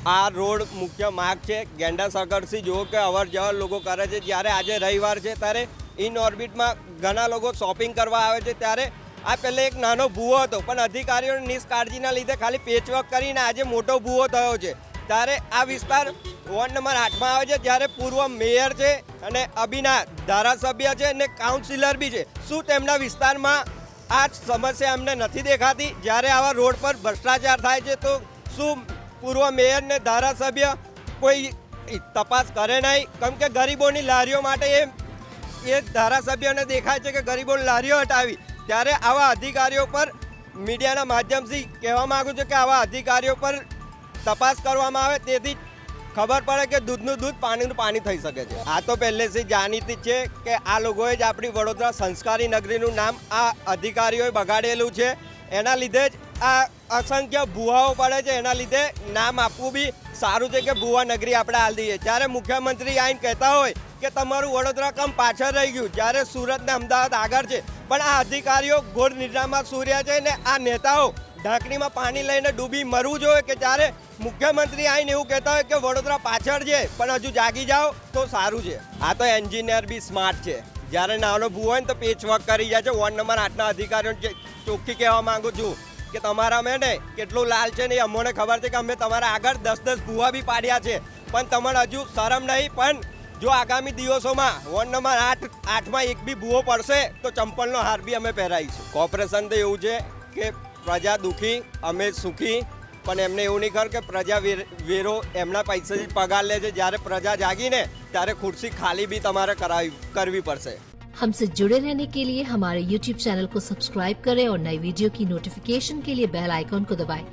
આ રોડ મુખ્ય માર્ગ છે ગેંડા સગરથી જો કે અવર જવર લોકો કરે છે। જ્યારે આજે રવિવાર છે ત્યારે ઇન ઓર્બિટમાં ઘણા લોકો શોપિંગ કરવા આવે છે ત્યારે આ પહેલે એક નાનો ભૂવો હતો પણ અધિકારીઓની નિષ્કાળજીના લીધે ખાલી પેચવર્ક કરીને આજે મોટો ભૂવો થયો છે। ત્યારે આ વિસ્તાર વોર્ડ નંબર 8માં આવે છે। જ્યારે પૂર્વ મેયર છે અને અભિના ધારાસભ્ય છે અને કાઉન્સિલર બી છે, શું તેમના વિસ્તારમાં આ સમસ્યા અમને નથી દેખાતી? જ્યારે આવા રોડ પર ભ્રષ્ટાચાર થાય છે તો શું પૂર્વ મેયર ને ધારાસભ્ય કોઈ તપાસ કરે નહીં? કેમ કે ગરીબોની લારીઓ માટે એ ધારાસભ્યોને દેખાય છે કે ગરીબોની લારીઓ હટાવી, ત્યારે આવા અધિકારીઓ પર મીડિયાના માધ્યમથી કહેવા માગું છું કે આવા અધિકારીઓ પર તપાસ કરવામાં આવે, તેથી ખબર પડે કે દૂધનું દૂધ પાણીનું પાણી થઈ શકે છે। આ તો પહેલેથી જાણીતી છે કે આ લોકોએ જ આપણી વડોદરા સંસ્કારી નગરીનું નામ આ અધિકારીઓએ બગાડેલું છે। એના લીધે જ આ અસંખ્ય ભૂવાઓ પડે છે। એના લીધે નામ આપવું બી સારું છે કે ભૂવા નગરી આપણે હાલ દઈએ। જ્યારે મુખ્યમંત્રી આવીને કહેતા હોય કે તમારું વડોદરા કમ પાછળ રહી ગયું, જ્યારે સુરત ને અમદાવાદ આગળ છે, પણ આ અધિકારીઓ ઘોર નિદ્રામાં સૂર્યા છે ને આ નેતાઓ ઢાંકણીમાં પાણી લઈને ડૂબી મરવું જોઈએ કે જ્યારે મુખ્યમંત્રી આવીને એવું કહેતા હોય કે વડોદરા પાછળ છે પણ હજુ જાગી જાઓ તો સારું છે। આ તો એન્જિનિયર બી સ્માર્ટ છે, જ્યારે નાનો ભૂવો હોય ને તો પેચવર્ક કરી જાય છે। વોર્ડ નંબર 8ના અધિકારીઓને ચોખ્ખી કહેવા માંગુ છું કે તમારા મેં ને કેટલું લાલ છે ને અમને ખબર છે કે અમે તમારા આગળ 10-10 ભૂવા બી પાડ્યા છે, પણ તમારે હજુ શરમ નહીં। પણ જો આગામી દિવસોમાં વોર્ડ નંબર 8માં એક બી ભૂવો પડશે તો ચંપલનો હાર બી અમે પહેરાવીશું। કોર્પોરેશન તો એવું છે કે પ્રજા દુઃખી અમે સુખી, પણ એમને એવું નહીં ખબર કે પ્રજા વેરો એમના પૈસાથી પગાર લે છે। જ્યારે પ્રજા જાગીને ત્યારે ખુરશી ખાલી બી તમારે કરવી પડશે। हमसे जुड़े रहने के लिए हमारे YouTube चैनल को सब्सक्राइब करें और नई वीडियो की नोटिफिकेशन के लिए बेल आइकॉन को दबाएं।